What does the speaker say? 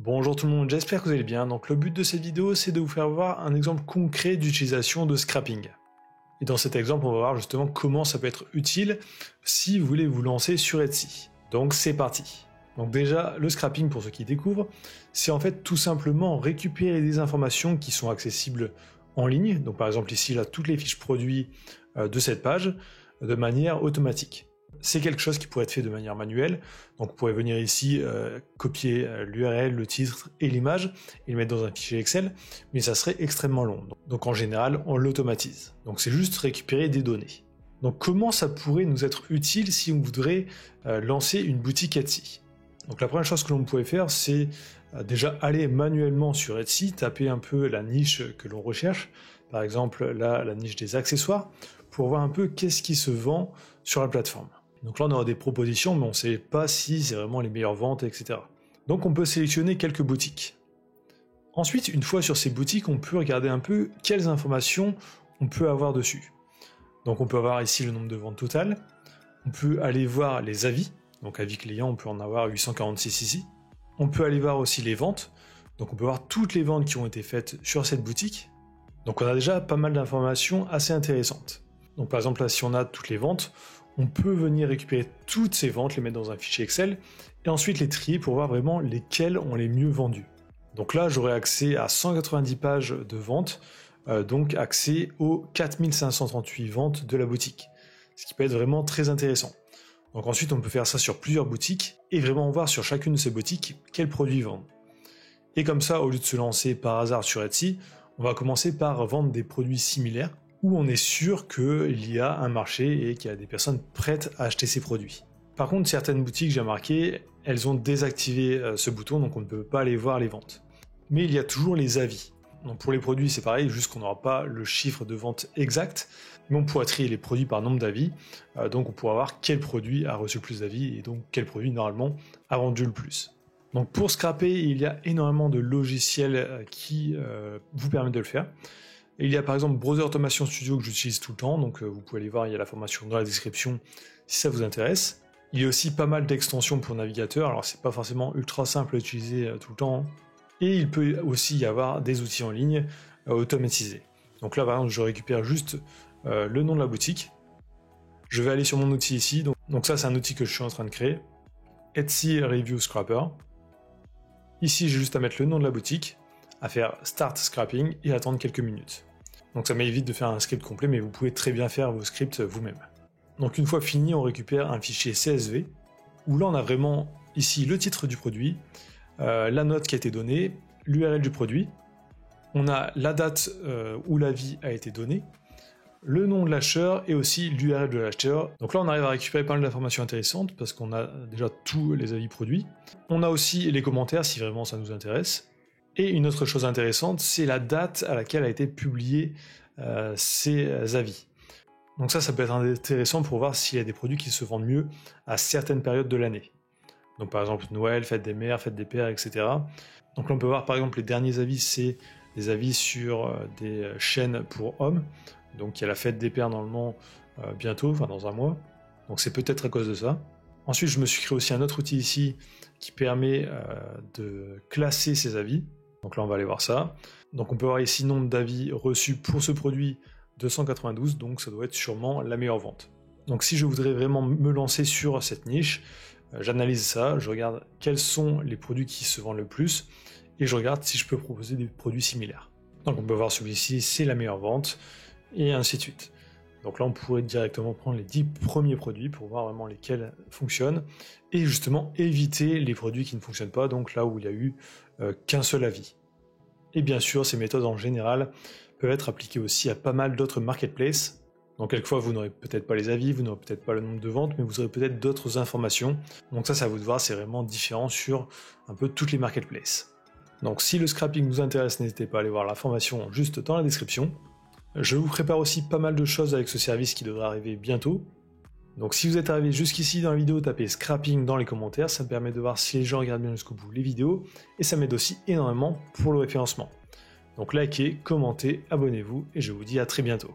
Bonjour tout le monde, j'espère que vous allez bien. Donc le but de cette vidéo, c'est de vous faire voir un exemple concret d'utilisation de scrapping. Et dans cet exemple, on va voir justement comment ça peut être utile si vous voulez vous lancer sur Etsy. Donc c'est parti. Donc déjà, le scrapping, pour ceux qui découvrent, c'est en fait tout simplement récupérer des informations qui sont accessibles en ligne. Donc par exemple ici, là, toutes les fiches produits de cette page, de manière automatique. C'est quelque chose qui pourrait être fait de manière manuelle, donc vous pourrez venir ici copier l'URL, le titre et l'image et le mettre dans un fichier Excel, mais ça serait extrêmement long. Donc en général, on l'automatise. Donc c'est juste récupérer des données. Donc comment ça pourrait nous être utile si on voudrait lancer une boutique Etsy? Donc la première chose que l'on pourrait faire, c'est déjà aller manuellement sur Etsy, taper un peu la niche que l'on recherche, par exemple là, la niche des accessoires, pour voir un peu qu'est-ce qui se vend sur la plateforme. Donc là, on aura des propositions, mais on ne sait pas si c'est vraiment les meilleures ventes, etc. Donc on peut sélectionner quelques boutiques. Ensuite, une fois sur ces boutiques, on peut regarder un peu quelles informations on peut avoir dessus. Donc on peut avoir ici le nombre de ventes totales, on peut aller voir les avis, donc avis clients, on peut en avoir 846 ici. On peut aller voir aussi les ventes, donc on peut voir toutes les ventes qui ont été faites sur cette boutique. Donc on a déjà pas mal d'informations assez intéressantes. Donc par exemple là, si on a toutes les ventes, on peut venir récupérer toutes ces ventes, les mettre dans un fichier Excel, et ensuite les trier pour voir vraiment lesquelles ont les mieux vendues. Donc là, j'aurai accès à 190 pages de ventes, donc accès aux 4538 ventes de la boutique, ce qui peut être vraiment très intéressant. Donc ensuite, on peut faire ça sur plusieurs boutiques, et vraiment voir sur chacune de ces boutiques quels produits vendent. Et comme ça, au lieu de se lancer par hasard sur Etsy, on va commencer par vendre des produits similaires, où on est sûr qu'il y a un marché et qu'il y a des personnes prêtes à acheter ces produits. Par contre, certaines boutiques, j'ai remarqué, elles ont désactivé ce bouton, donc on ne peut pas aller voir les ventes. Mais il y a toujours les avis. Donc pour les produits, c'est pareil, juste qu'on n'aura pas le chiffre de vente exact, mais on pourra trier les produits par nombre d'avis, donc on pourra voir quel produit a reçu le plus d'avis, et donc quel produit, normalement, a vendu le plus. Donc pour scraper, il y a énormément de logiciels qui vous permettent de le faire. Et il y a par exemple Browser Automation Studio que j'utilise tout le temps, donc vous pouvez aller voir, il y a la formation dans la description si ça vous intéresse. Il y a aussi pas mal d'extensions pour navigateur, alors c'est pas forcément ultra simple à utiliser tout le temps. Et il peut aussi y avoir des outils en ligne automatisés. Donc là par exemple je récupère juste le nom de la boutique. Je vais aller sur mon outil ici, donc ça c'est un outil que je suis en train de créer. Etsy Review Scrapper. Ici j'ai juste à mettre le nom de la boutique, à faire Start Scrapping et attendre quelques minutes. Donc ça m'évite de faire un script complet, mais vous pouvez très bien faire vos scripts vous-même. Donc une fois fini, on récupère un fichier CSV, où là on a vraiment ici le titre du produit, la note qui a été donnée, l'URL du produit, on a la date où l'avis a été donné, le nom de l'acheteur et aussi l'URL de l'acheteur. Donc là on arrive à récupérer pas mal d'informations intéressantes, parce qu'on a déjà tous les avis produits. On a aussi les commentaires si vraiment ça nous intéresse. Et une autre chose intéressante, c'est la date à laquelle a été publié ces avis. Donc ça peut être intéressant pour voir s'il y a des produits qui se vendent mieux à certaines périodes de l'année. Donc par exemple Noël, fête des mères, fête des pères, etc. Donc là on peut voir par exemple les derniers avis, c'est des avis sur des chaînes pour hommes. Donc il y a la fête des pères normalement bientôt, enfin dans un mois. Donc c'est peut-être à cause de ça. Ensuite je me suis créé aussi un autre outil ici qui permet de classer ces avis. Donc là on va aller voir ça. Donc on peut voir ici nombre d'avis reçus pour ce produit 292, donc ça doit être sûrement la meilleure vente. Donc si je voudrais vraiment me lancer sur cette niche, j'analyse ça, je regarde quels sont les produits qui se vendent le plus, et je regarde si je peux proposer des produits similaires. Donc on peut voir celui-ci, c'est la meilleure vente, et ainsi de suite. Donc là on pourrait directement prendre les 10 premiers produits pour voir vraiment lesquels fonctionnent, et justement éviter les produits qui ne fonctionnent pas, donc là où il n'y a eu qu'un seul avis. Et bien sûr, ces méthodes en général peuvent être appliquées aussi à pas mal d'autres marketplaces. Donc quelquefois vous n'aurez peut-être pas les avis, vous n'aurez peut-être pas le nombre de ventes, mais vous aurez peut-être d'autres informations. Donc ça, c'est à vous de voir, c'est vraiment différent sur un peu toutes les marketplaces. Donc si le scrapping vous intéresse, n'hésitez pas à aller voir la formation juste dans la description. Je vous prépare aussi pas mal de choses avec ce service qui devrait arriver bientôt. Donc si vous êtes arrivé jusqu'ici dans la vidéo, tapez scrapping dans les commentaires, ça me permet de voir si les gens regardent bien jusqu'au bout les vidéos, et ça m'aide aussi énormément pour le référencement. Donc likez, commentez, abonnez-vous, et je vous dis à très bientôt.